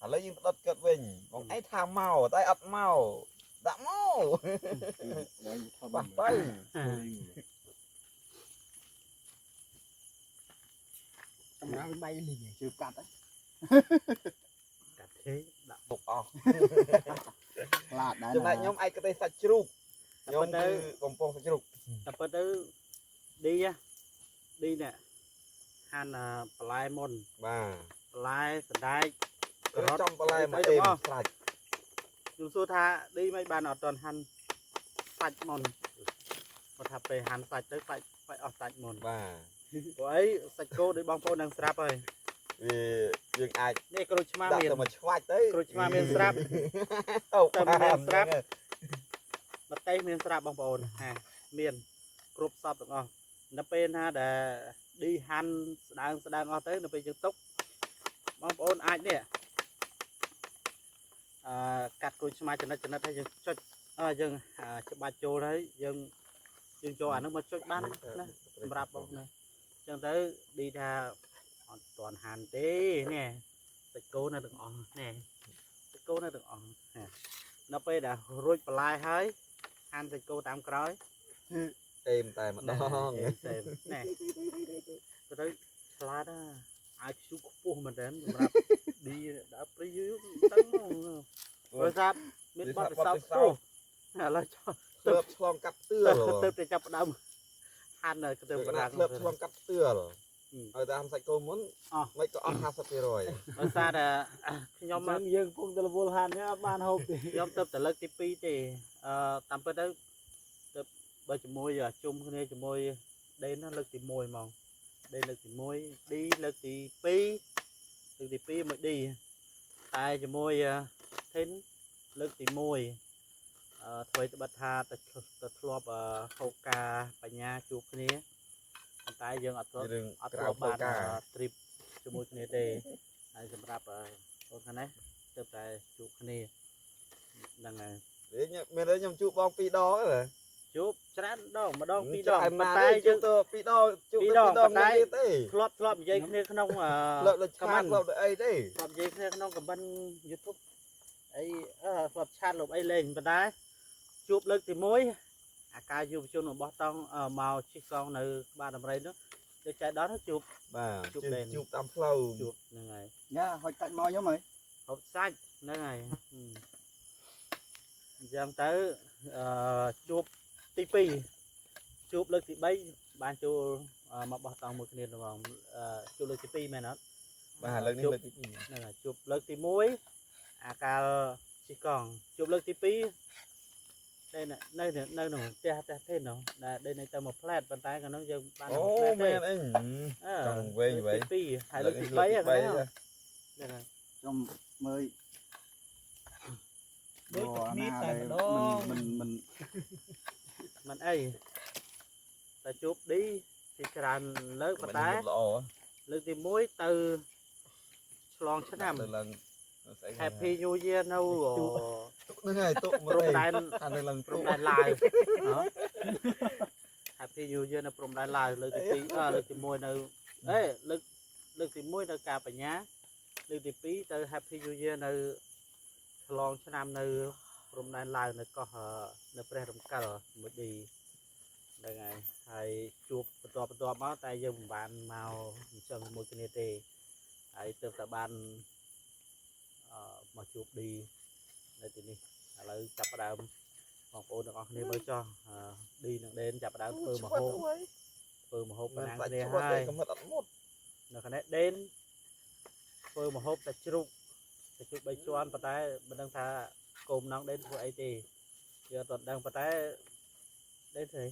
nó lấy những đất cất bình còn ấy tham màu tay ấp màu đã màu bắt tay nó bay liền chưa cắt á cắt thế đã phục ọ là đã chỗ này nhóm ai có tay sạch chụp nhóm tới cứ bông bông sạch chụp tập tới đi á đi nè han là plai môn bà plai đai trong plai mà êm sạch dùng số tha đi mấy bàn ở toàn han sạch môn mà thà về han sạch tới phải ở sạch môn bà ấy sạch cô để bong phô đang strap rồi vì dừng ai đây cô chma đặt miền rồi mà choạch tới cô chma miền strap tâm miền strap mà tay miền strap bong phô ha miền group shop được không nó bên ha để đi han đang ở tới nó bên chụp tốc bong phô ai nè cắt cô chma cho nó thấy dừng cho dừng cho ba châu đấy dừng cho anh nó mà cho bán nè rạp bong này chẳng tới đi ra toàn hàn tế nè tịch cô nó đừng on nè tịch cô nó đừng on nè nó bây đã rút lại hơi hàn tịch cô tạm cõi êm tay mà đó nè tôi thấy lá đó ai chú cua mình đến đi đã preview tấn rồi ra biết bắt được sao là cho lớp xong cắt tưa rồi tôi để chập đông hàn rồi tôi lớp xong cắt tưa rồi ở đây sạch cô muốn mấy có ăn hạt rồi ở xa là nhóm mà dương cũng từ vô hàn nhá ban hộp nhóm tập từ lớp tivi thì tạm tới đó bây giờ môi giờ chung cái này môi đây nó lực thì môi màu đây lực thì môi đi lực thì pi mới đi tai cho môi thính lực thì môi thôi bật hà tật lọp hậu ca bà nhà chụp cái này tay dương ở lọp bàn trip cho môi cái này đây ai sầm rạp con cái này tập tại chụp cái này đang này mình đấy nhầm chụp bong pi đó rồi chụp chán đâu mà đâu pi đó đó mà tay chứ pi đó chụp pi đó tay lọp dây kia không lọp là chát lọp ấy đấy lọp dây kia không cầm bắn YouTube ấy lọp chat lọp ấy lên bên đấy chụp lực thì mối ca chụp cho nó bó tông màu chiếc con nơi ba đầm rây nữa để chạy đó nó chụp chụp đèn chụp tam flow chụp này nhá hồi cạnh mò nhá mày hộp sách nơi này dần tới chụp tivi chụp lực thì bay ban chụp mà bó tông một cái nền vòng chụp lực tivi mày nó chụp lực thì muối ca chỉ còn chụp lực tivi đây nè nơi nào thế nào đây này tao một flat bàn tay của nó dừng ban flat đây trồng về vậy hai lực bay à đây này trong mới đồ na đây mình ấy ta chụp đi thì tràn lớn bàn tay lực thì muối từ lon chết nằm Happy New Year đâu rồi nó ngày tụ mà đây lần prom đai lai Happy New Year là prom đai lai lực thì môi nơi ấy lực thì môi nơi cà bà nhá lực thì pí từ Happy New Year nơi lon cho nam nơi prom đai lai nơi có nơi pre rồng cờ mới đi đây này hay chụp bật máu tay dùng bàn màu cho một cái nét hay từ cả bàn mà chụp đi đây thì đi là chập đàm còn phụ được này mới cho đi đến chập đàm phơi mà hộp năng này hai nó cái này đến phơi mà hộp ta chụp bay cho anh tay mình đang thà cùng nó đến của AT giờ toàn đang tay đến thì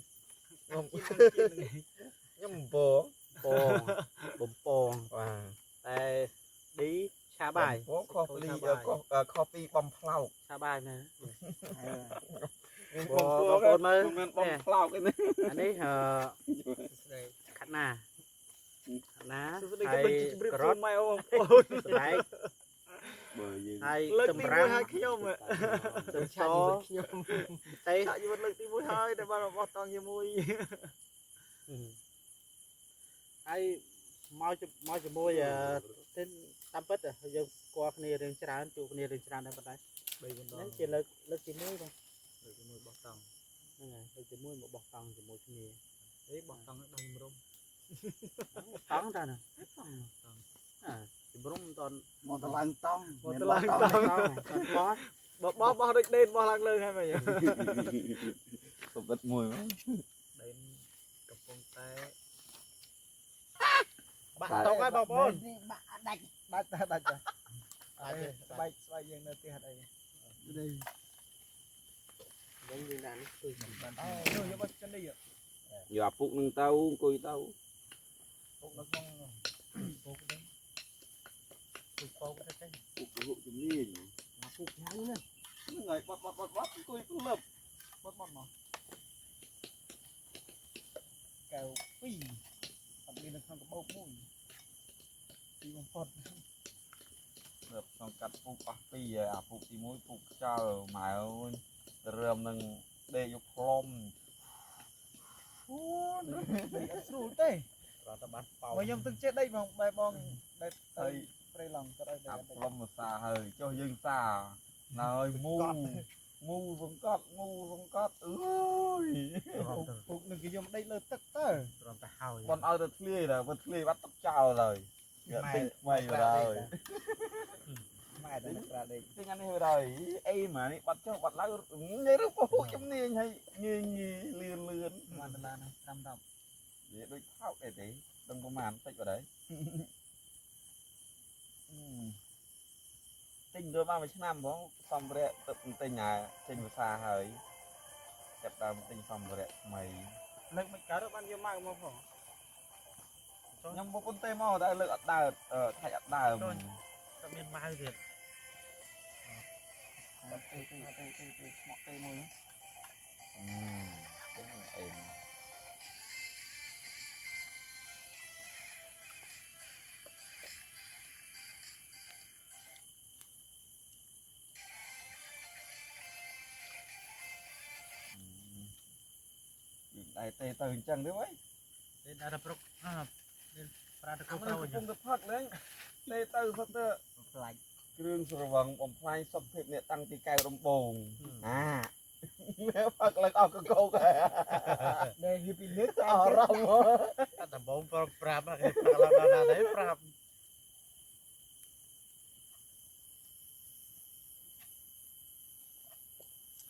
nhầm bông đây đi xa bài coffee bom phao xa bài nè bom phao cái này anh ấy khát na ná hay crót đấy hay tầm răng tầm so tay tại vì lực tí mũi hơi để bao bọt toàn nhiều mũi hay mau cho môi tên tam pít rồi qua kia đường tràn chụp kia đường tràn đây bên đây 3 đấy chỉ lực chỉ mũi thôi លើកមួយបោះតង់ ហ្នឹងហើយlực chỉ mũi một bọc tòng chỉ mũi kia អេបោះតង់ដល់ខ្ញុំរំ tòng ra nè à chỉ bấm toàn មកតឡើងតង់ một cái lăng tòng cóបោះដូចដេនបោះឡើងលើហើយមើល Không ít mùi quá. ដេនកំពុងតែ bạn tòng cái bọc ôn បាក់ដាច់ដាច់ដាច់ស្បែកស្បែកយើងនៅផ្ទះអត់អីនេះ giống như là nó tươi នោះយកបោះចិននេះ Giờ phụ nâng tao, cùi tao. ពុកនៅក្នុងពុកនេះពុកពោកទៅចេះ Phụ cái hộ chùm đi. ពុកញ៉ាំនេះ Người bọt, cùi cũng lập. បត់មកកៅពីរអត់មាននៅក្នុងកាបូបមួយពីបំផុត Lập xong cắt phụ bạc bì rồi, à phụ tí mũi phụ cho mày ơi. Rơm nâng đê vô plom. នេះអត់ស្រួលទេ rồi ta bắt bao មកខ្ញុំទឹកចិត្តដេកបងបែបបងដែលទៅ Ơi, ព្រៃឡង់ទៅឲ្យតែ à plom mà xa hơi, cho dương xa. Nào ơi, mu vòng cọt. Ui. ពុកនឹងគេយកដេកលើទឹកទៅ rồi ta hao Con ơi, thật lì là vật lì bắt tóc chào rồi. Mày vào rồi. ម៉ែតែក្រាដេក Thế ngăn này rồi, em mà bắt cho bắt lá nghe đâu có hút trong này hay nghe lươn មកដឡានតាម10 để đôi thao để thế đừng có màn tích vào đấy tinh đôi ba mấy năm bóng xong rồi tự tinh nhà tinh vào xa hơi đẹp đầm tinh xong rồi mày លើកមិនកើតបានយកមកមកផង nhưng bố con tê mò đã lựa đào thay đào តែមានម៉ៅទៀត បាត់ទៅស្មក់ទៅមួយ đúng rồi em đây tê từ chân đấy mấy đến đã đập rục đến ra được câu không trâu không được phật đấy tê từ phật tơ ខ្លាច់ គ្រឿងស្រវឹងបំផ្លាញសុខភាពអ្នកតាំងពីកែវដំបងផឹកឡើងអស់កកោក ដែលវាពីលើក អរំ តែដំបងប្រាប់គេប្រាប់ដល់ណាដែរប្រាប់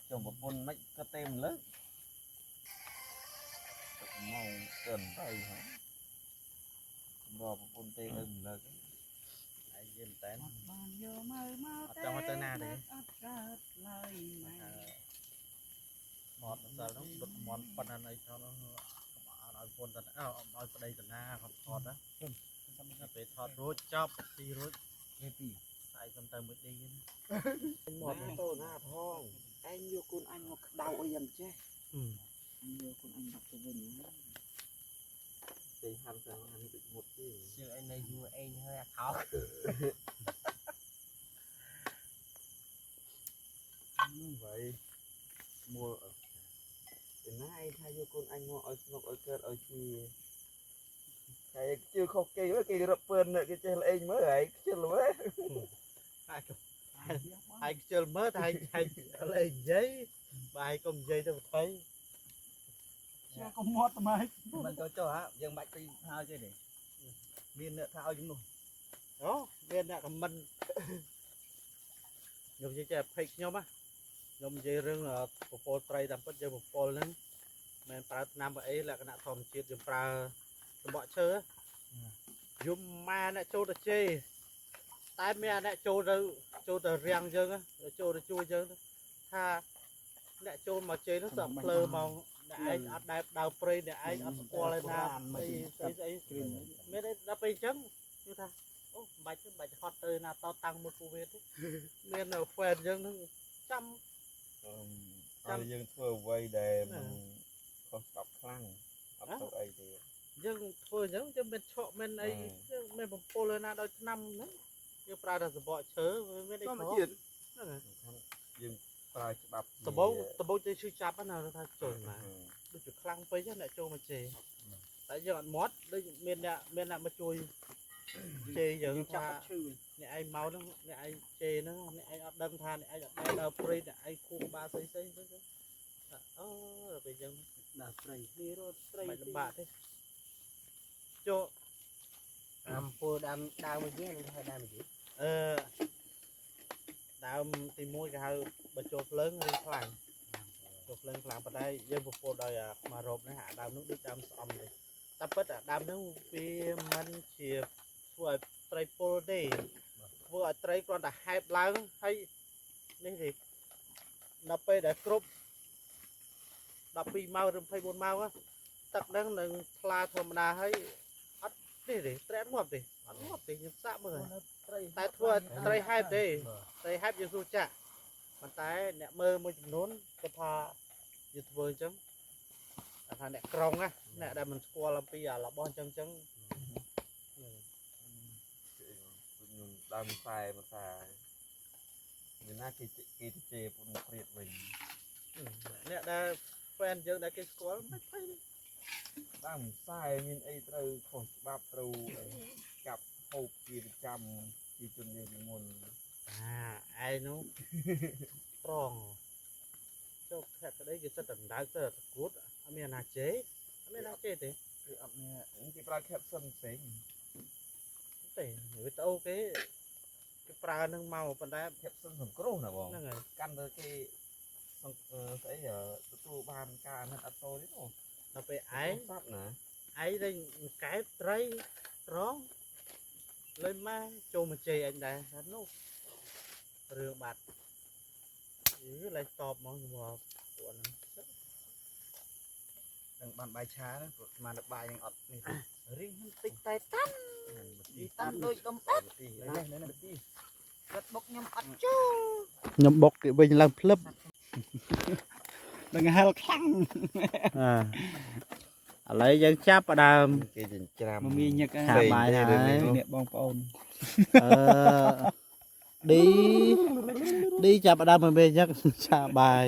ចុះប្រពន្ធមិនក៏ទេមិនលើកមកកិនទៅហ្នឹងរកប្រពន្ធទេលើមិនលើក ai dìm tén បានយកមកមក អត់ចង់ទៅណាទេ អត់កើតឡើយម៉ែ mọt giờ nó bật món phần ăn ấy cho nó nói phun tận nói đây tận na còn thọt á về thọt rối chop đi rối គេទី tại cầm tờ mới đi anh một tô na thong anh yêu con anh một đau ơi em chứ យកខ្លួនអញដាក់ទៅវិញ thì ham sao anh bị một chứ ជឿអញនៅយូរអេងហើយអាខោ vậy mua từ nay thay cho con anh mua ở ngọc ở cơn ở chi cái chưa không kỳ với kỳ rập pơn nữa cái chơi là anh mới vậy chưa luôn đấy ai chơi mớ hay lấy giấy bài công giấy tôi thấy ជាកុំមាត់តែមិនចូលចុះហ่าយើងបាច់ទៅហើយទេនេះមានអ្នកថាឲ្យជំនួស đó bên đã cầm mình nhung chỉ chơi fake nhau á nhung chỉ riêng là phô tray làm bất chơi một phô lên men pra nam ấy là cái nạ thòm chiết dùng pra bỏ chơi á dùng ma nè trâu được chê tai mẹ nè trâu từ riêng chơi á trâu được chui chơi tha nè trâu mà chơi nó sợ phơ màu anh ăn đẹp đào prey để anh ăn qua lên nam ấy mấy đấy đã bay trắng như tha ô bạch hot từ nào tao tăng một cú việt nên là phèn dân nó trăm rồi dương thưa quay để mình con đọc khăn ấp tụi ấy thì dân thôi giống cho bên chọ bên ấy bên một polena đôi năm nữa nhưng pra là bỏ chớ với đây có dương phải đập tờ bố chơi suy chắp nào ta trời mà được chụp khăn với chứ lại trâu mà chè tại giờ bạn mót đây bên nè mà chui ជេយើងថាអ្នកឯងមកហ្នឹងអ្នកឯងជេហ្នឹងអ្នកឯងអត់ដឹងថាអ្នកឯងអត់ដែរដល់ព្រៃអ្នកឯងគួរក្បាលស្អីស្អីទៅអូពេលយើងដល់ព្រៃនេះរត់ព្រៃមិនលំបាកទេចូល អំពើដើមមួយទៀតនឹងហៅដើមមួយទៀត អឺដើមទី1គេហៅបើចូលភ្លើងឬខ្លាំងចូលភ្លើងខ្លាំងប៉ុន្តែយើងប្រពោលដោយអាមករ៉ូបនេះអាដើមនោះដូចដើមស្អំទេតែពិតអាដើមនោះវាមិនជាធ្វើឲ្យត្រីពុលទេធ្វើឲ្យត្រីគ្រាន់តែហែបឡើងហើយនេះទេដល់ពេលដែលគ្រប់12ម៉ោងឬ24ម៉ោងទឹកហ្នឹងនឹងថ្លាធម្មតាហើយអត់ទេត្រីអត់ងាប់ទេអត់ងាប់ទេខ្ញុំសាកមើលតែធ្វើឲ្យត្រីហែបទេត្រីហែបយើងស្រួលចាក់ប៉ុន្តែអ្នកមើលមួយចំនួនគាត់ថាយើងធ្វើអញ្ចឹងថាអ្នកក្រុងណាអ្នកដែលមិនស្គាល់អំពីអារបស់អញ្ចឹងខ្ញុំដើមខ្សែមកថាមានណាគេជេពុនព្រាតវិញ អ្នកដែល fan យើងដែលគេស្គាល់មិនភ័យទេ ដើមខ្សែមានអីត្រូវខុសច្បាប់ត្រូវកាប់ហូបជាប្រចាំពីជនយើងមុន ឯនោះប្រងចុះខែក្តីគេសិតដណ្ដើទៅតគួតអត់មានណាជេអត់មានណាជេទេ គឺអត់មានគេប្រើ caption ផ្សេង ទេវីដេអូគេប្រើនឹងមកប៉ុន្តែ caption សង្គ្រោះណាបង ហ្នឹងហើយ កាន់ទៅគេស្អីទទួលបានការអាណិតអត់តទេនោះ ដល់ពេលឯង សាប់ណា ឯងវិញកែបត្រីត្រង់លេមកចូលមកជេអញដែរថានោះរឿងបាត់ឡើងតបមកមកពួកហ្នឹង នឹងបានបាយឆាហ្នឹងប្រហែលតែបាយនឹងអត់នេះទេ រៀងតិចតែតាន់ ទីតាមដូចដំអិតនេះទីគាត់បុកខ្ញុំអត់ចូល ខ្ញុំបុកគេវិញឡើងភ្លឹប នឹងហែលខ្លាំង ឥឡូវយើងចាប់ផ្ដើម គេចិញ្ច្រាំ មកមានញឹក ឆាបាយហើយ នេះបងប្អូន ឌីចាប់ផ្ដើមមកវិញចឹងឆាបាយ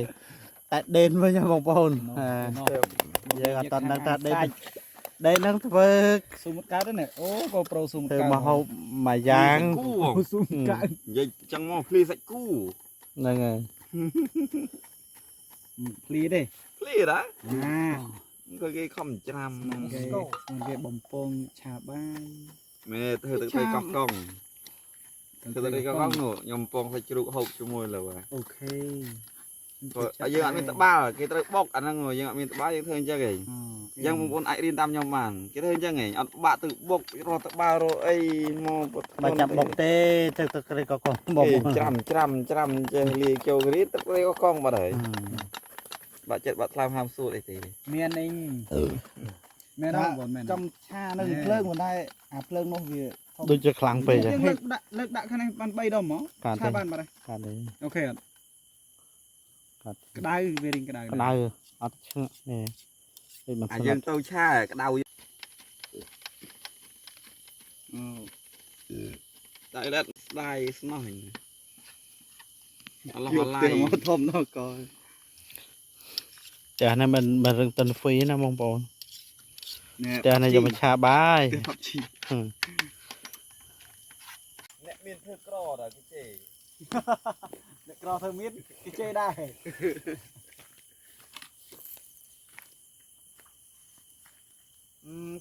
តែដេនវិញបងប្អូនយើងអត់តដឹងថាដេនហ្នឹងធ្វើ ស៊ូមកើតទេអូក៏ប្រូស៊ូម ធ្វើ កើត មកហូបមួយយ៉ាង ស៊ូមកើត និយាយចឹងមកភ្លីសាច់គូ ហ្នឹងហើយ ភ្លីទេ ភ្លីណា ណា ក៏គេខំច្រាំ គេបំពងឆាបាយ មែនធ្វើទឹកត្រីកោះកុងធ្វើទឹកត្រីកោះកុងនោះខ្ញុំពងសាច់ជ្រូកហូបជាមួយលើ អូខេ យើងអត់មានត្បាល់គេត្រូវបុកអាហ្នឹងយើងអត់មានត្បាល់យើងធ្វើអញ្ចឹងឯងយ៉ាងបងប្អូនអាចរៀនតាមខ្ញុំបានគេធ្វើអញ្ចឹងឯងអត់បាក់ទៅបុករកត្បាល់រកអីមក បើចាប់បុកទេទឹកត្រីក៏កោះបង ច្រាំចេះលាយចូលរៀនទឹកត្រីកោះកុងបាត់ហើយបាក់ចិត្តបាក់ថ្លើមហាមសួតអីទេ មានអីមែនអត់មែនចំឆានៅភ្លើងមិនដែរអាភ្លើងនោះវា ដូចជាខ្លាំងពេកហ៎ លើកដាក់ខាងនេះបាន3ដុំហ្មងឆាបានបាត់ហើយ កាត់ទេ អូខេអត់ កាត់ ក្តៅវារៀងក្តៅ ក្តៅអត់ឆ្ងាក់នេះដូចមិន អា ស្លា យើង ប់ ទៅឆាក្តៅតែលិតស្ដាយស្នោះអឡោះឡាយ មកធំនោះក៏ ចាស់នេះមិនរឹងតិនហ្វីណាបងប្អូន នេះ ចាស់នេះយកមកឆាបាយ អ្នកមានធ្វើក្រដល់គេជេ អ្នកក្រធ្វើមានគេជេដែរ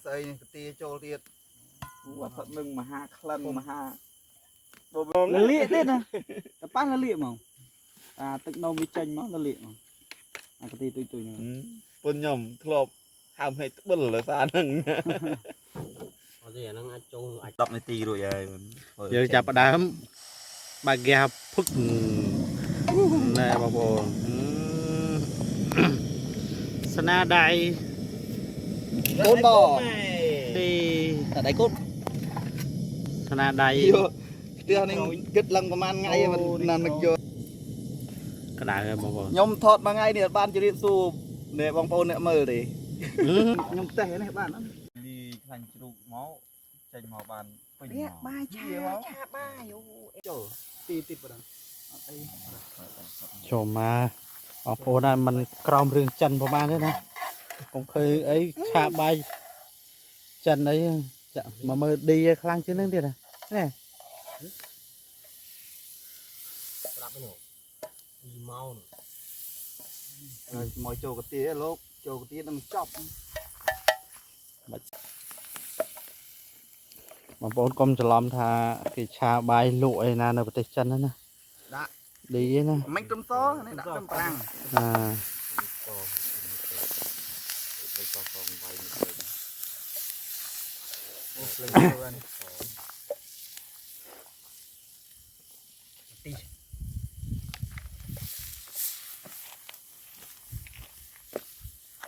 ស្អីនេះកាទាចូលទៀតអត់នឹងមហាក្លិនមហាបង លលាកទេណាតែប៉ះលលាកហ្មងអាទឹកនំវាចេញមកលលាកហ្មងអាកាទីទុយហ្នឹង ពុនខ្ញុំធ្លាប់ហើមឲ្យត្បិលដោយសារហ្នឹង អត់ទេអាហ្នឹងអាចចូលអាច 10នាទីរួចហើយ យើងចាប់ផ្ដើមបាហ្គាភឹកណែបងប្អូនស្នាដៃ កូនប ទី តែដៃកូន ស្នាដៃ ផ្ទះនេះគិតឡើងប្រហែលថ្ងៃមិនណានឹកយក ក្តៅហើយបងប្អូន ខ្ញុំថតមួយថ្ងៃនេះអត់បានជម្រាបសួរអ្នកបងប្អូនអ្នកមើលទេខ្ញុំតេះនេះបានអត់ លីខ្លាញ់ជ្រូកមកចេញមកបានពេញ នេះ មក បាយឆាបាយអូចូលទីប៉ុណ្ណឹងអត់អី ចូលមកបងប្អូនណាมันក្រោមរឿងចិនប្រហែលទេណាខ្ញុំឃើញអីឆាបាយចិនអី dạ mà mơ đi khang chứ nâng tiền à nè ប្រាប់ឯនោះពីម៉ោង មកចូលកាទៀលោកចូលកាទៀនឹងចប់ mà bốn con chờ làm thà cái cha bài lụa này là nó bật chân đó nè Đã. đi ấy nè មិនត្រឹមសនេះដាក់ត្រឹមប្រាំង à អូភ្លេងទៅនេះទី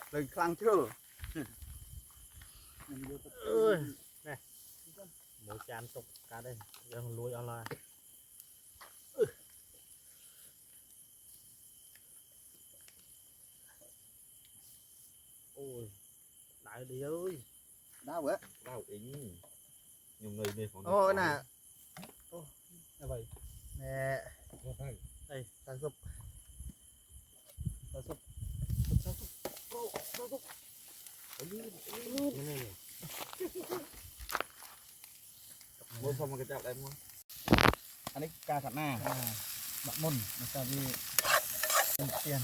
ភ្លេងខ្លាំងជ្រុល ơi nè một chán tục cá đây đang lùi online ôi đại đi ơi ដល់បើ đau ý nhiều người này còn អូណា là vậy ណែ đây 30 này mua xong một cái chạp em mua អានេះការកាត់ណាបាក់មុនមកតាវាเป็นเตียน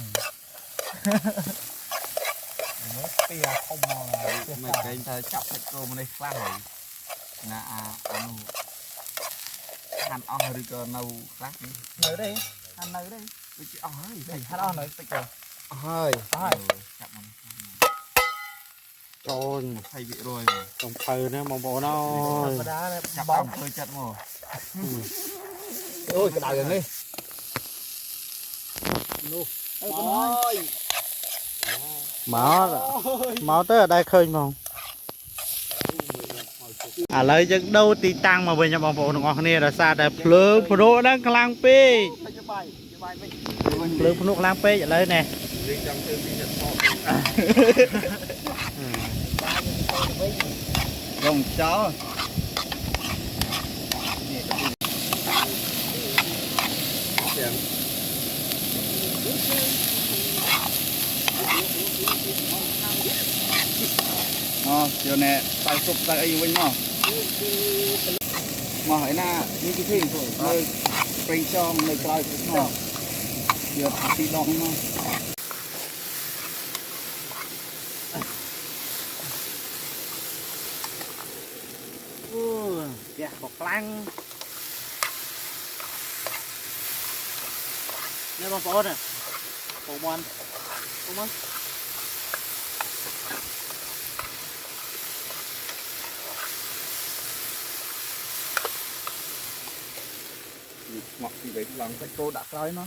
មើលពីអាធំមក mày cái anh ta chọc thạch cô mà đây khoan rồi là nó ăn ong rồi cơ nâu khác នៅđây ănនៅđây với chị ong ấy ហាត់អស់នៅតិចទៅ hơi Hơi. chặt mà trôn thay vị rồi trồng phơi nữa mong bộ nó ធម្មតា chặt បង ong hơi chặt mà អូយក្តៅយ៉ាងនេះ ôi máu tới ở đây khơi mong à lấy chân đâu tí tăng mà bên nhà bọn phụ ngon này là sao để phơi phụ nữ đang lang pi phơi phụ nữ lang pi vậy lấy nè riêng trong thương đi nhật thọ រងចោល tiền អូយកណែតែសុបតែអីវិញមកមកហើយណានេះគឺធីនៅប្រេងចងនៅក្រោយមកយកថាទីដងមក kìa bọc lăng đây bọc bột nè bột mòn bột mòn ngọt thì vậy lòng cái cô đặt rồi nó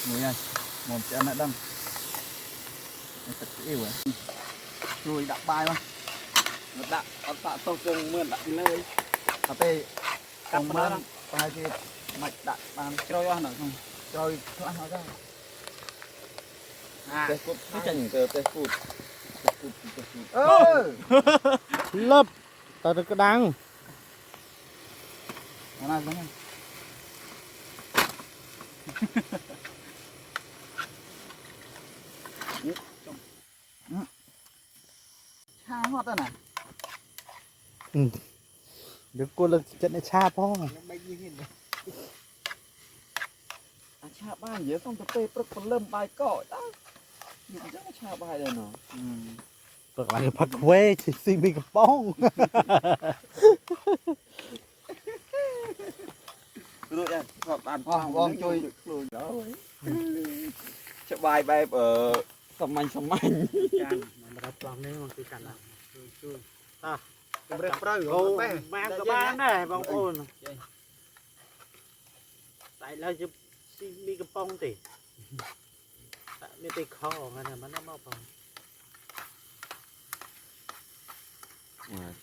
người ơi một chân lại đâm thật yêu rồi rồi đặt bài mà một đặt ở tạ sâu cùng mượn đặt đi lên ở đây cầm mượn bài thì mạch đặt bàn trôi ra nữa không trôi thoát nó ra tê cút cái chân tê cút lấp tao được cái đăng nó này nó này cha hót rồi này được cô lực trận này cha po cha ban gì xong tê bớt phần lâm bài cỏ đó nhưng chắc là cha bài rồi nó được lại bắt quê chỉ xin bị cái bông rồi em họ bàn con chui rồi đó cha bài bài ở sầm manh chan mà đặt lòng đấy mà cái cản à ta ជំរាបព្រៅ ô mang cái bán này bông ôn tại là chụp xin bị cái bông thì tại mấy tay kho ngay này mà nó mau bông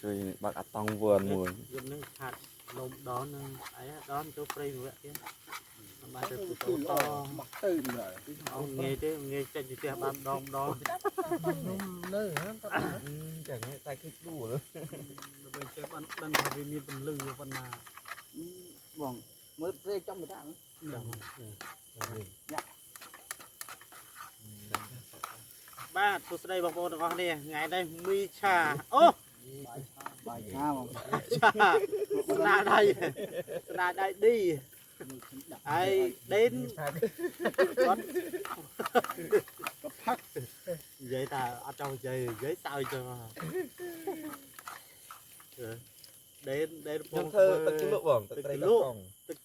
chơi bạc tông vườn mùi dùng những hạt lồng đó ấy đó chỗ free vậy kia mà được từ to mặt tư rồi ông nghe chứ nghe cho chị xem ban đom đó nơi hả chẳng tay kích đủ nữa bây giờ ban ban phảiมีเป็นลือวันนา បងមើលទេចំទៅដាក់ ចាំ dạ បាទសួស្តីបងប្អូនទាំងអស់គ្នាថ្ងៃនេះមីឆាអូ បាយឆាបង ឆាស្នាដៃឌីហើយដេនគាត់ក៏ផឹកនិយាយថាអត់ចង់និយាយសើចចឹងដេនព ខ្ញុំ ង ធ្វើទឹកជ្រលក់បងទឹកត្រីកោះកុង ទឹក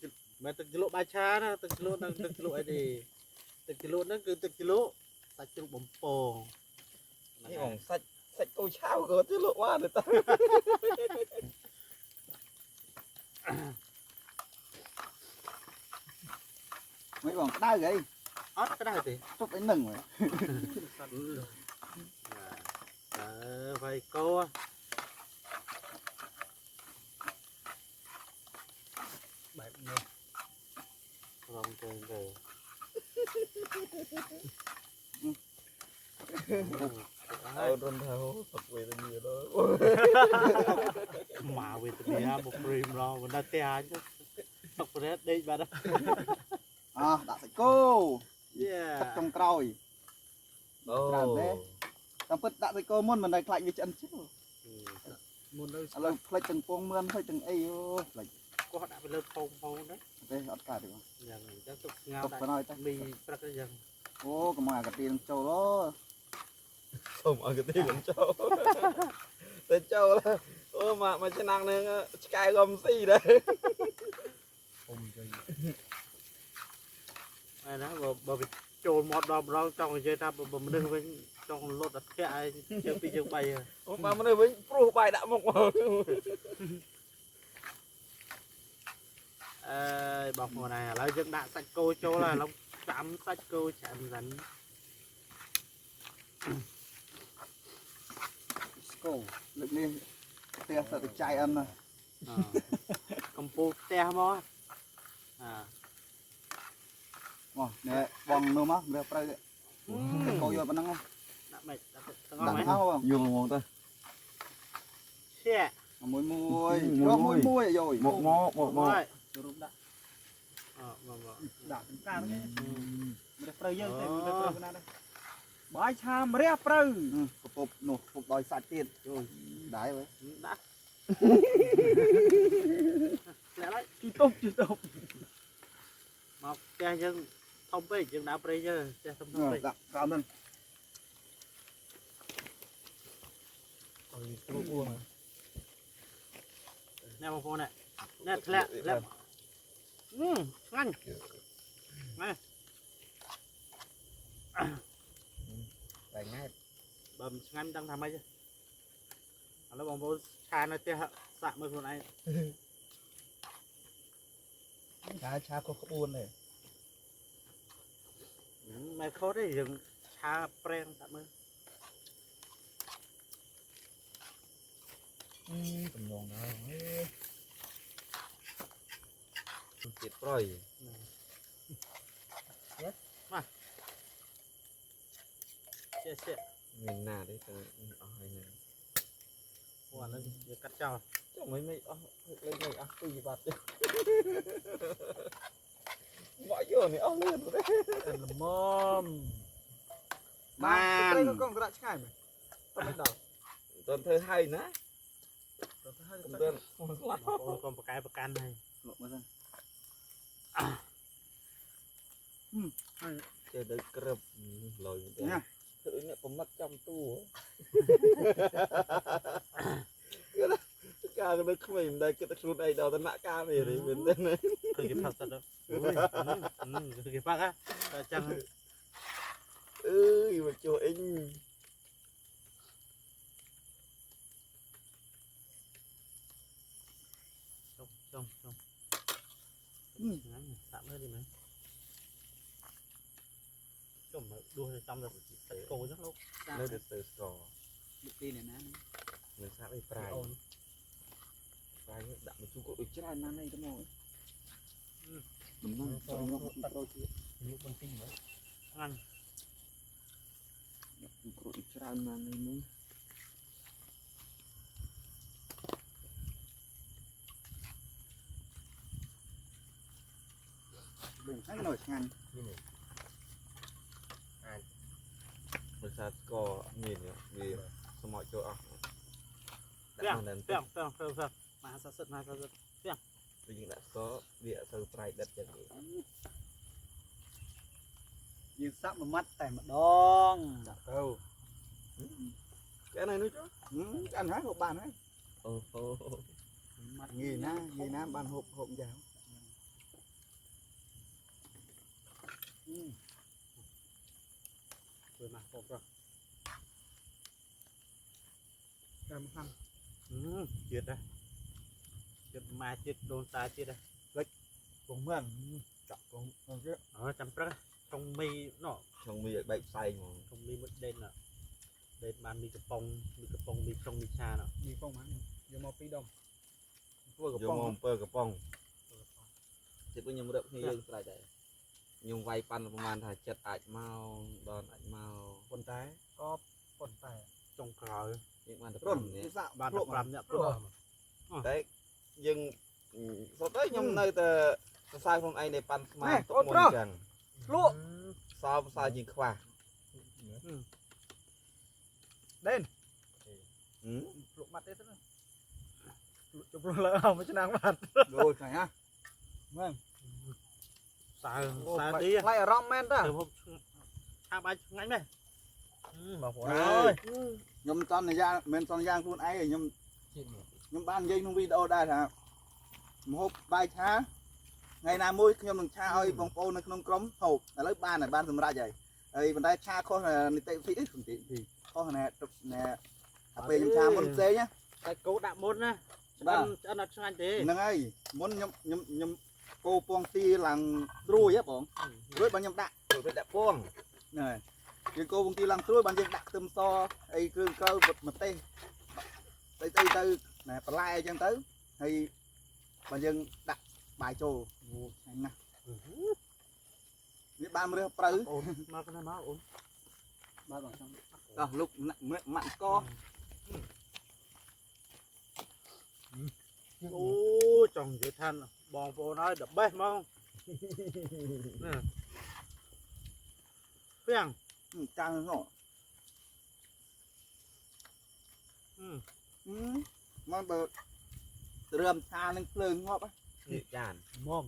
មិនទឹកជ្រលក់បាយឆាណាទឹកជ្រលក់នឹងទឹកជ្រលក់អីទេទឹកជ្រលក់ហ្នឹងគឺទឹកជ្រលក់សាច់ជ្រូកបំពង នេះបងសាច់គោឆៅក៏ជ្រលក់បានទេតា mấyបងក្តៅអី អត់ក្តៅទេ ទុកអីនឹងហ៎ vai cô bạn đi không chơi về អត់រំថាសុកវេទនាដល់ mà về từ nhà một rìm rồi mình đã tè chứ sọc rét đi bạn đó អោះដាក់សាច់គោ yeah ទឹកចុងក្រោយ អូ តាមពិតដាក់សាច់គោមុនមិនដែលខ្លាចវាឆ្អិនជិះ muốn đâu ឥឡូវផ្លេចទាំងពងមឿនផ្លេចទាំងអីអូផ្លេច có đã phải lên phong phong đấy ទេអត់កើតទេបង dần chắc tục ngao ទុក đại ប៉ុណ្ណោះទៅ mì rất là dần អូកុំឲ្យអាកាទៀនចូលអូ សូមឲ្យគេទៅចូលទៅចូលអូមកឆ្នាំងនឹងឆ្កែក៏មិនស៊ីដែរ này đó bà bị trồn một đòn rau trong chơi ta bà mình đưa với trong lột đặt cái ai chơi pi chơi bay អូមកមនុស្សវិញព្រោះបាយដាក់មុខមក bọc mùa này là dân đã sạch cô cho là nó chạm sạch cô chạm rắn ស្គោលើកនេះផ្ទះសត្វចៃអិនណា cầm pu te mò à មកនេះបងនោះមកវាត្រូវគោយកប៉ុណ្ណឹង đã mệt đã ដាក់ ngon mấy មកបង យល់មកទៅ xe មួយមួយយកមួយមួយយក មក rồi រូបដាក់ vâng vâng ដាក់ទាំងការនេះមិនត្រូវយើងទេមិនត្រូវប៉ុណ្ណាទេបាយឆាម្រះព្រៅកពុបនោះពុបដោយសាច់ទៀតជួយដែរវិញ đã lẹ đấy ជួយតុបជួយតុប một xe dân thông về dân đã pre chứ xe thông về ដាក់ក្រោមហ្នឹង គ្រូអួង nè một con này nè lẹ lẹ ngon này តែง่าย bầm ngon đang làm mấy chứ nó bông bông chà nó tia sạ mới con này ឆាខុសក្បួនទេ mày khó đấy dừng chà preng sạ mới តំណងដែរជាតិប្រយ xe xe មានណាទេទៅអស់ហើយណា quả nó giờ cắt chào ចុះមិនអស់លេងមិនអស់ពីបាត់ទេមកយកនេះអស់លឿនទេ cần là mom ត្រីក៏កងក្រាក់ឆ្ងាយមែនតែមិនដល់ តើធ្វើហើយណា ទៅហើយក ុំទៅខ្លាច con bạc can này លក់មើលសិន ចេះទៅក្រឹបលយទៅ ណា ធ្វើនេះប្រមាត់ចំតួការនៅក្មេងមិនដែលគិតតែខ្លួនឯងដល់ដំណាក់កាលនេះមែនទេ từ cái phật đó từ cái phật á chẳng អើយមកជួអ៊ីង trông tạm hơi đi mấy trông mà đua thì trong rồi sạch cô rất lúc នៅទៅស្គរ ទីនេះណា នៅសាប់អីប្រៃប្រៃដាក់មកជូរក៏ដូចច្រើនណាស់នេះទៅមកដំណងចូលមកប្រូទៀត như con tinh vậy ăn ជូរក៏ដូចច្រើនណាស់នេះនោះ អ ហ្នឹងនៅឆ្ងាញ់ บริษัทก็มีเนี่ยมีสมอโจอ่ะ เปี้ยงเปี้ยงเปี้ยงเปี้ยงมาสัดมาสัด ไปยิงแล้วก็เบียร์ซื้อไตรเด็ดอย่างนี้ ยืนซับมามัดแต่มาดอง đâu cái này nữa chứ anh hái hộp bàn ấy ồ nghỉ ná bàn hộp hộp giáo rồi mà hộp rồi cầm khăn chết đây chết mà chết đồn ta chết đây cũng mượn chọc cũng chứ ở chấm prắc trong mi nó trong mi bậy say mà trong mi mất đen nè đen mà mi cặp bông mi trong mi cha nèมีphong hả giờ mau pi đông vừa cặp vô bông mồm pơ cặp bông thì bây giờ được như dương lại đây nhưng vay pan ประมาณ ថាចិត្តអាចមកដល់អាចមក ប៉ុន្តែក៏ប៉ុន្តែ trong cờ យើងបានតែ រុន 5នេះ សាក់ ban ព្រោះ đập làm nhẹ pro តែយើងសុទ្ធទៅខ្ញុំនៅតែសរសើរខ្លួនឯងនៃប៉ាន់ស្មាទុកមុនចឹង លក់ សោផ្សាយជាងខ្វះ đen លក់បាត់ទេទៅលក់ជប់លើអស់មួយឆ្នាំបាត់ដូចហ្នឹងហ៎មែន xài xài đi ថ្លៃអារម្មណ៍មែនតា từ hôm hai ba ngày này បងប្អូនអើយខ្ញុំសន្យាមិនសន្យាខ្លួនឯងខ្ញុំបាននិយាយក្នុងវីដេអូដែរថាមហូបបាយឆាថ្ងៃណាមួយខ្ញុំនឹងឆាឲ្យបងប្អូននៅក្នុងក្រុមហូបឥឡូវបានសម្រេចហើយប៉ុន្តែឆាខុសនីតិវិធីនេះខុសណែអាពេលខ្ញុំឆាមុនផ្សេងណា cái cố đạm môn nè បាទ ăn nó cho anh thế ហ្នឹងហើយមុនខ្ញុំកោពងទីឡើងត្រួយហ៎បងរួចបើខ្ញុំដាក់ rồi phải đặt pong ហ្នឹងហើយយើងកោពងទីឡើងត្រួយបានយើងដាក់ខ្ទឹមសអីគ្រឿងកៅម្ទេសទៅណែបន្លែអីចឹងទៅហើយបើយើងដាក់បាយចូលអូឆ្ងាញ់ណាស់នេះបានរើសព្រៅ ổn mà cái này mà ổn បាទបងចង់ដោះលុកម៉ាក់ក ô chồng dễ than bòn vô nói đập bê mong nè phiền ចាំងហ៎មកបើរឿមឆានឹងភ្លើងងាប់ nhị tràn mồm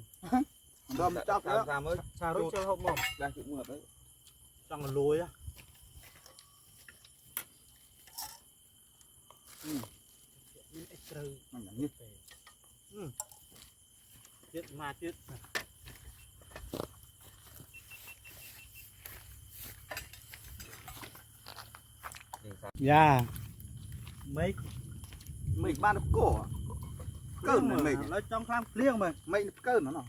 រឿមចាប់ទៅ ra mới xà rút chơi hộp mồm đang chịu mưa đấy chẳng là lùi á trừ ហ្នឹងនេះ chết mà chết dạ mấy មេឃបានគោកើនមេឃ lấy trong khám liêng mà មេឃកើនណោះ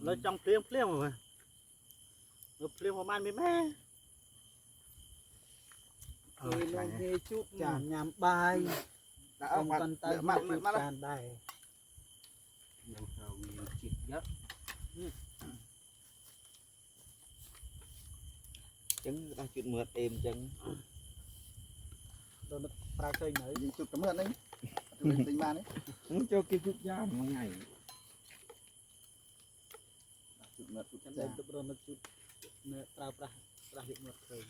lấy trong liêng mà ngập liêng của man mới mẹ គេលោកគេជួប chả nhằm bài ដាក់ không បាត់ cần tay ម៉ាក់ chụp ម៉ាក់ tràn đầy nhưng sao nhiều chịt nhất trứng đang chịu mưa êm trứng rồi nó ra cây nữa យើងជួបតែមើលនេះជួយទិញបាននេះ cho cái chút da một ngày ជួបមើលជួប chẳng ចា đây rồi nó chụp ra hiện một cây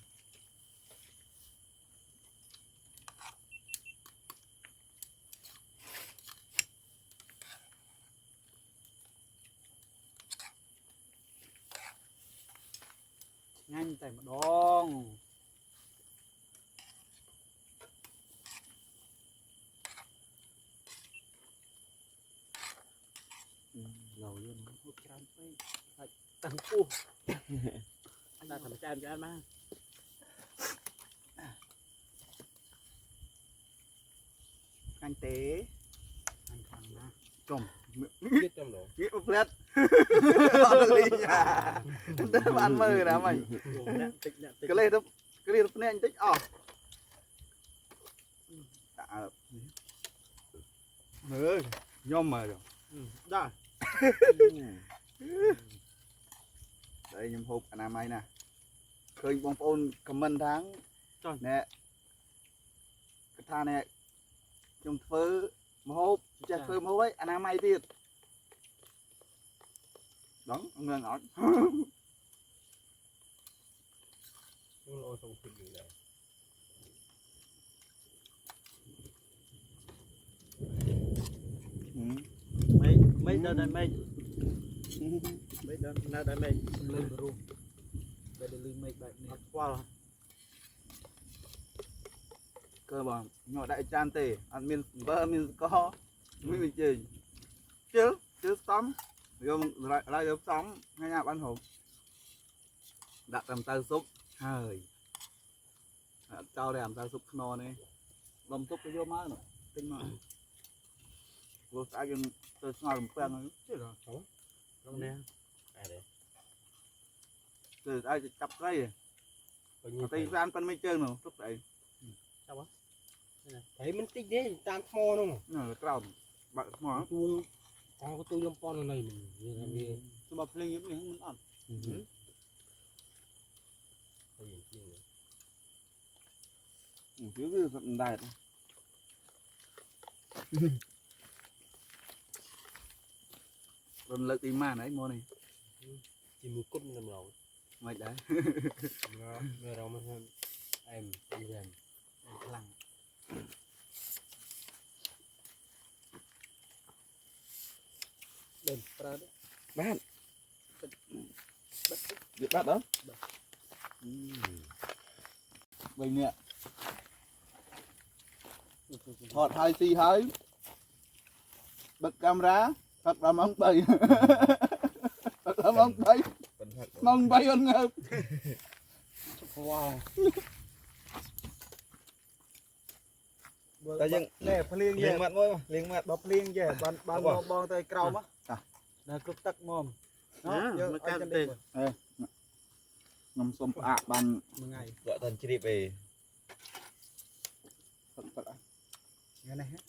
ง่ายแต่มาดอง lâu luôn พูดจานไปตั้งปูได้ทำจานจานมา ខាញ់ទេ อันฟังนะ ចុំ biết trong đó ងាកផ្លែតអត់លីយ៉ាតែបានមើលណាមិញ เนี่ยติดเนี่ยติด កលេសទៅគ្រាភ្នែកបន្តិចអស់ដាក់មើលខ្ញុំមើល ได้ តែខ្ញុំហូបអនាម័យណាឃើញបងប្អូនខមមិនថាងណែគាត់ថាណែខ្ញុំធ្វើម្ហូបចេះធ្វើម្ហូបហើយអនាម័យទៀត Đó, nghe ngọt. Nó lôi xong thịt gì đây. mấy đợt này mấy đợt này mấy lên rồi đây là lên mấy bạn này qua Cơ bằng nhỏ đại chan tề ăn miên bơ miên có mình chơi chứ tóm rồi lại được tóm ngay nhà ăn hộp đặt làm tay súp hơi cho để làm tay súp no này làm súp cái vô má nữa tinh mà vô tay dân tôi ngồi làm quen rồi chứ rồi không nè Đấy. từ ai chập cây Coi như tay ăn phân mấy chân nữa lúc đấy thấy mình tích đấy tam mò đúng không? nó cào bạn mỏ Tuông có tôi lông con này mình như là như tôi bật lên những mình ăn thiếu cái phần đại lần lợn tìm mà đấy mua này chỉ một cút làm rồi mày đấy rồi đâu mà em đi làm em lăng đền pra đấy bạn việc bắt đó vậy nè thọt hai xì hơi bật camera thật là mong bay thật là mong bay ơn ngợp wowแต่ยัง nè phải liên เลี้ยง về มัดมั้ยเลี้ยงมัด bọc liên về ban ban Đúng rồi. bong tay cầu á là cực tắc mồm nó cam tiền งมสมปะบัน một ngày ก็ตอนชีริปเอ ngày này hết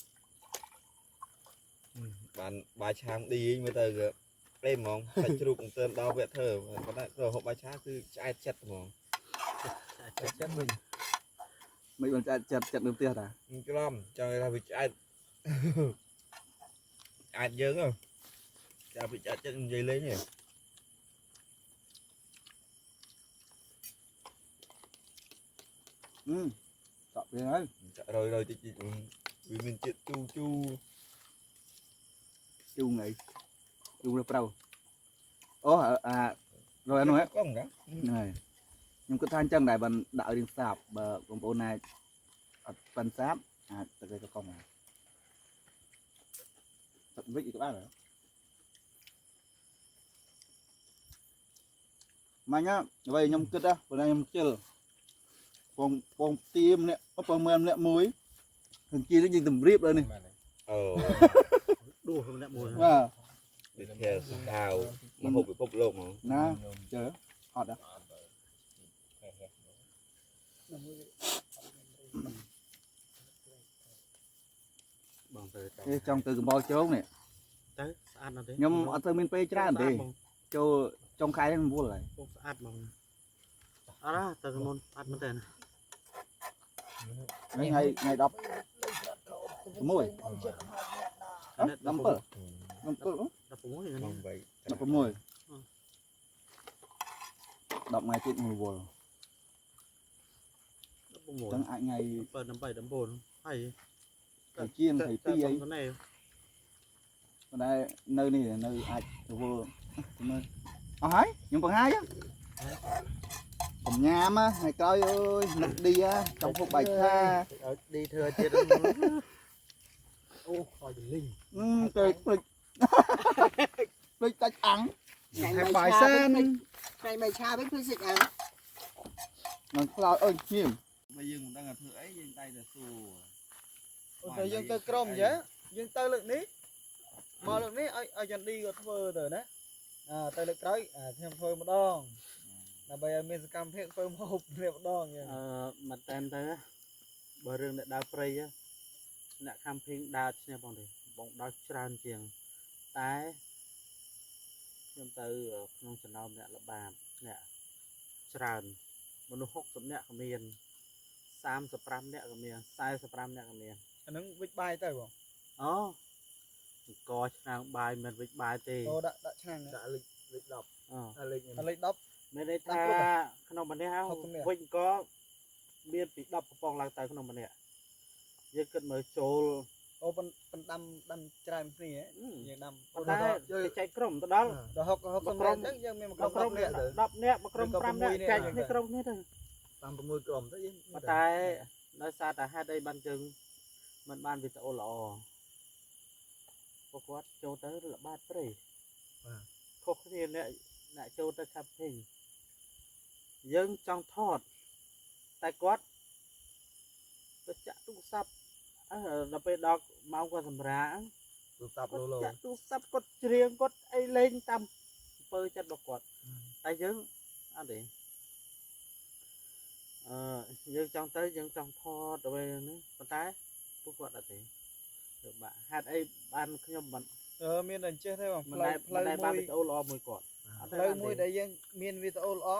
បានបាយឆាមឌីមើលទៅក៏ព្រេហ្មងសាច់ជ្រូកទៅដល់វគ្គធ្វើប៉ុន្តែរហូតបាយឆាគឺឆ្អែតចិត្តហ្មង chết mình មិនបានចាត់ចិត្តនៅផ្ទះតា ច្រឡំចង់ថាវាឆ្អែតអាចយើងហ៎ចាវាឆ្អែតចិត្តនិយាយលេងហ៎ តក់វាហើយ រយតិចវាមានជាតិជូជូងអីជូងនៅប្រៅអូរយអានោះហ៎ កងកា ហ្នឹងហើយខ្ញុំគិតថាអញ្ចឹងដែរបានដាក់រៀងសាបបើបងប្អូនណាអត់ប៉ិនសាបអាចទៅគេក៏កុំដែរទឹកវិចក៏បានដែរម៉ាញ់អ្វីខ្ញុំគិតប៉ុន្តែខ្ញុំខ្ជិលបងទៀមនេះបងមើលម្នាក់មួយខ្ញុំជិះទៅយើងតម្រៀបលើនេះ អូ đua không nè mùi បាទ វាធៀសដាវមកហូបពិភពលោកហ្មង ណាជើអត់ដែរ bằng tay គេចង់ទៅកំបោរជោងនេះ tới ăn nó đấy ខ្ញុំអត់ទៅមានពេលច្រើនទេចូលចុងខែនេះរវល់ហើយ không ăn bằng à đó từ cái môn ăn mất tiền ថ្ងៃ10 6 17 17 đập mũi này 8 16 10ថ្ងៃទៀតរវល់ đập mũi ចឹងអាចថ្ងៃ phần đấm 7 đấm 4 hay ថ្ងៃជៀនថ្ងៃ2អី cái này ប៉ុន្តែនៅនេះនៅអាចរវល់មើលអស់ហើយខ្ញុំបង្ហាញកំញ៉ាមថ្ងៃក្រោយអើយនឹកឌីចង់ហូបបាយឆា đi thừa chết ô khỏi linh គេភ្លេចភ្លេចតាច់អាំង hàng bài sen này mày cha biết tôi dịch à នឹងខ្លោចអើយឈាម បើយើងមិនដឹងថាធ្វើអីយើងតែតែសួរ rồi dương tới crom vậy dương tới lượng ní mà lượng ní ai dần đi có thơ rồi đấy tới lượng cái thêm thôi một đòn là bây giờ mình cầm thêm thôi một hộp thêm một đòn vậy mặt em tới bờ rừng đã đào prey á đã camping đào nha bọn này bọn đào tràn chiềng tái thêm từ trong trận đấu nè là bàn nè tràn một lúc hốc sấm nè của miền 35 អ្នកក៏មាន45អ្នកក៏មានអានឹងវិចបាយទៅបងអូកឆ្នាំងបាយមិនវិចបាយទេអូដាក់ឆ្នាំងដាក់លិច លេខ10 អ លេខ លេខ10 មានន័យថាក្នុងម្នាក់វិញក៏មានពី10កំប៉ុងឡើងទៅក្នុងម្នាក់យើងគិតមើលចូល អូប៉ុនដាំច្រើនគ្នាយើងដាំ ប៉ុន្តែគេចែកក្រុមទៅដល់ ដល់60ក្រុមអញ្ចឹងយើងមានក្រុម ក្រុម 10នាក់ទៅ 10នាក់មួយក្រុម5នាក់ចែកគ្នាក្រុមនេះទៅ តាម6ក្រុមទៅយើង ប៉ុន្តែដោយសារតែហេតុអីបានយើងមិនបានវីដេអូល្អពួកគាត់ចូលទៅល្បាតព្រៃខុសគ្នាអ្នកចូលទៅខាប់ពេញយើងចង់ថតតែគាត់ទៅចាក់ទូរស័ព្ទដល់ពេលដល់ម៉ោងគាត់សម្រាក ទូរស័ព្ទ គាត់ លោ ចាក់ទូរស័ព្ទគាត់ច្រៀងគាត់អីលេងតាមអំពើចិត្តរបស់គាត់តែយើងអត់ទេយើងចង់ទៅយើងចង់ថតទៅវិញនេះប៉ុន្តែពួកគាត់អត់ទេទៅបាក់ហេតុអីបានខ្ញុំមិន មានតែចេះទេបង មិន ផ្លូវ ដែលបាន មួយ វីដេអូល្អមួយគាត់ ផ្លូវមួយដែលយើងមានវីដេអូល្អ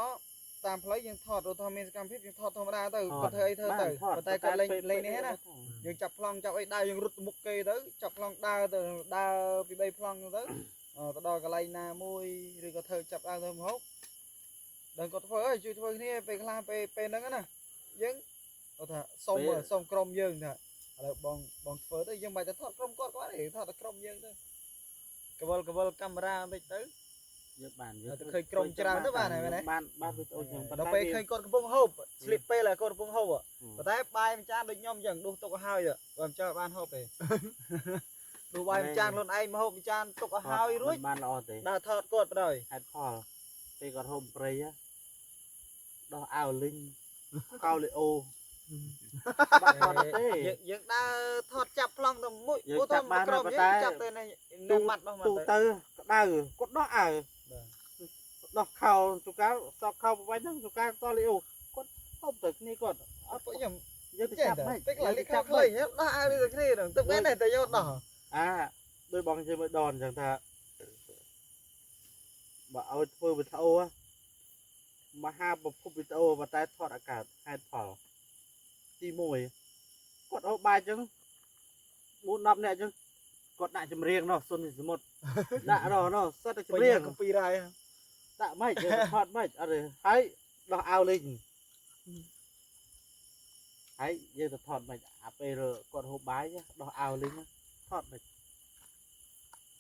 តាមផ្លូវយើងថតឧទាហរណ៍មានសកម្មភាពយើងថតធម្មតាទៅគាត់ធ្វើអីធ្វើទៅប៉ុន្តែគាត់លេងនេះណាយើងចាប់ប្លង់ចាប់អីដើរយើងរត់ទៅមុខគេទៅចាប់ប្លង់ដើរទៅដើរពី3ប្លង់ទៅទៅដល់កន្លែងណាមួយឬក៏ធ្វើចាប់ដើរទៅមហូបដល់គាត់ធ្វើអីជួយធ្វើគ្នាពេលខ្លះពេលហ្នឹងណាយើងគាត់ថាសុំក្រុមយើងថាឥឡូវបងធ្វើទៅយើងមិនបាច់ទៅថតក្រុមគាត់ទេថតតែក្រុមយើងទៅកវលកាមេរ៉ាបន្តិចទៅ យើងបាន ទៅឃើញក្រុមច្រើនទៅបានហើយមែនទេ បានវីដេអូចឹង ដល់ពេលឃើញគាត់កំពុងហូបស្លៀកពេលគាត់កំពុងហូបប៉ុន្តែបាយម្ចាស់ដូចខ្ញុំអញ្ចឹងដួសទុកឲ្យហើយបើម្ចាស់បានហូបទេដួសបាយម្ចាស់ខ្លួនឯងមកហូបម្ចាស់ទុកឲ្យហើយរួច បានល្អទេ ដើរថតគាត់បណ្ដោយ ហេតុផលពេលគាត់ហូបព្រៃដោះអាវលីងកោលីអូបាត់ថតទេ យើងដើរថតចាប់ប្លង់ទៅមួយ យើងចាប់បាន ក្រុម ប៉ុន្ យើង តែ ចាប់ទៅនៅម៉ាត់របស់ ទូ ម៉ាត់ ទៅក្តៅគាត់ដោះអាវដោះខោទូកៅសក់ខោបបាញ់ហ្នឹងទូកៅកោលីអូគាត់ហូបទៅគ្នាគាត់អត់ ខ្ញុំ យើងទៅ ចេះ ចាប់ តែ មិន ពេលខ្លះលេខខាងខ្លីដោះអាវទៅគ្នាហ្នឹងទៅមែនតែយកដោះ ដោយបងជិះមួយដនចឹងថាបើឲ្យធ្វើវីដេអូមហាប្រភពវីដេអូប៉ុន្តែថតអាកាសហេតុផលទី1គាត់ហូបបាយចឹង4-10នាក់ចឹងគាត់ដាក់ចម្រៀងនោះសុនសមុទ្រដាក់នោះសិតតែចម្រៀង កំពីរ៉ាយ ដាក់មិនយើងថតមិនអត់ទេហើយដោះអាវលេងហើយយើងទៅថតមិនអាពេលគាត់ហូបបាយដោះអាវលេងថតមិន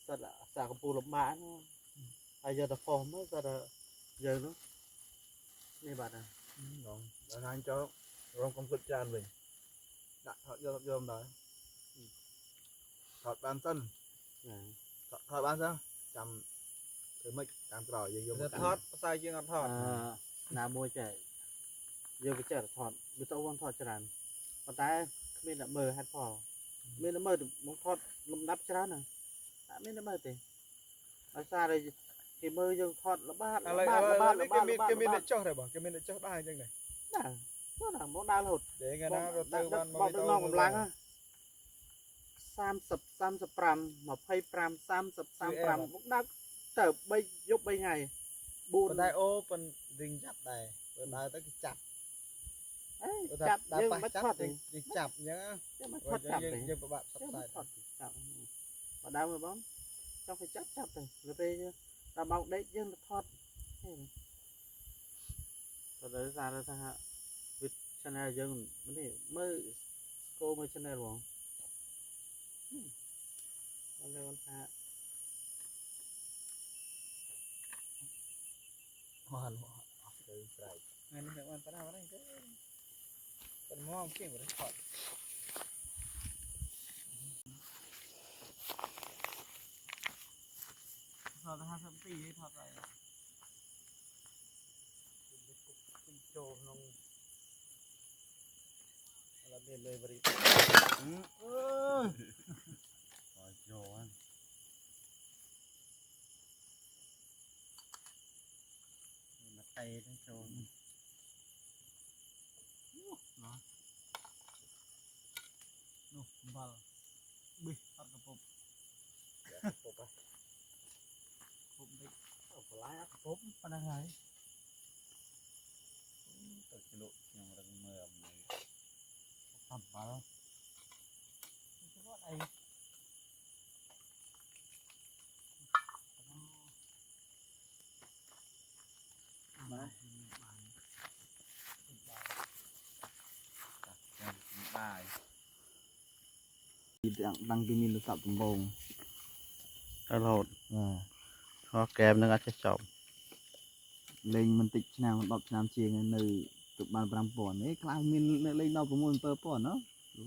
សិតសាកំពូលលំបាកនោះហើយយកទៅផុសមើលគាត់យើងនោះនេះបាទ បងដល់ហាញចូលរងកំភ្លេចច្រើនវិញដាក់ថតយកមិនដល់ថតបានសិនថតបានសិនចាំធ្វើម៉េចតាមក្រោយយើងយក ថតផ្សាយជាងអត់ថត ណាមួយចេះយើងទៅចេះថតវីដេអូវងថតច្រើនប៉ុន្តែគ្មានអ្នកមើលហេតុផលមានអ្នកមើលមកថតលំដាប់ច្រើនណាអត់មានអ្នកមើលទេដោយសារតែគេមើលយើងថតល្បាត ឥឡូវគេមានអ្នកចុះដែរបងគេមានអ្នកចុះដែរអញ្ចឹងដែរ បាទមកមកដើររហូត ដែលគេណារត់ទៅបាន មកដឹកនាំកម្លាំង30 35 25 30 35មកដឹកទៅ3យប់3ថ្ងៃ ប៉ុន្តែអូប៉ុនវិញចាប់ដែរបើដើរទៅគេចាប់ ចាប់ ដើរ យើង ប៉ះ មិន ចាប់ ថតទេ គេចាប់អញ្ចឹង យើងមិនថតចាប់ទេ យើងពិបាកផ្សព្វផ្សាយ ថតចាប់មកដើមមើលបងចង់ទៅចាប់ទៅទៅពេលដល់មកដេកយើងទៅថតទៅដោយសារថាវិទ្យា channel យើងនេះមើលស្គោមើល channel បងអត់លើថា ហោះអស់ទៅស្រែក ថ្ងៃនេះបានប៉ាហ្នឹងទេប៉ុន្តែមកគេមិនថត ថត52ឲ្យថតហើយចូលក្នុងឥឡូវមានលើបរិប អើចូលហ្នឹងមកតេទៅចូលនោះអំបិលប៊ីអត់កំពុំ ពុកហ៎ ពុំតិច បន្លាយអត់ពុំប៉ុណ្ណឹងហើយ ទៅជ្លក់ខ្ញុំរឹងមើលអំណៃ អំបិលអី đang đi mình tập tầm bông រហូត à ហោះកែមនឹងអត់ចេះចប់ lên mình tịch nào đọc nam chiên nơi tụi ban 5 pon ấy khai mình lên đâu của mình 7 pon nó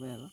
về đó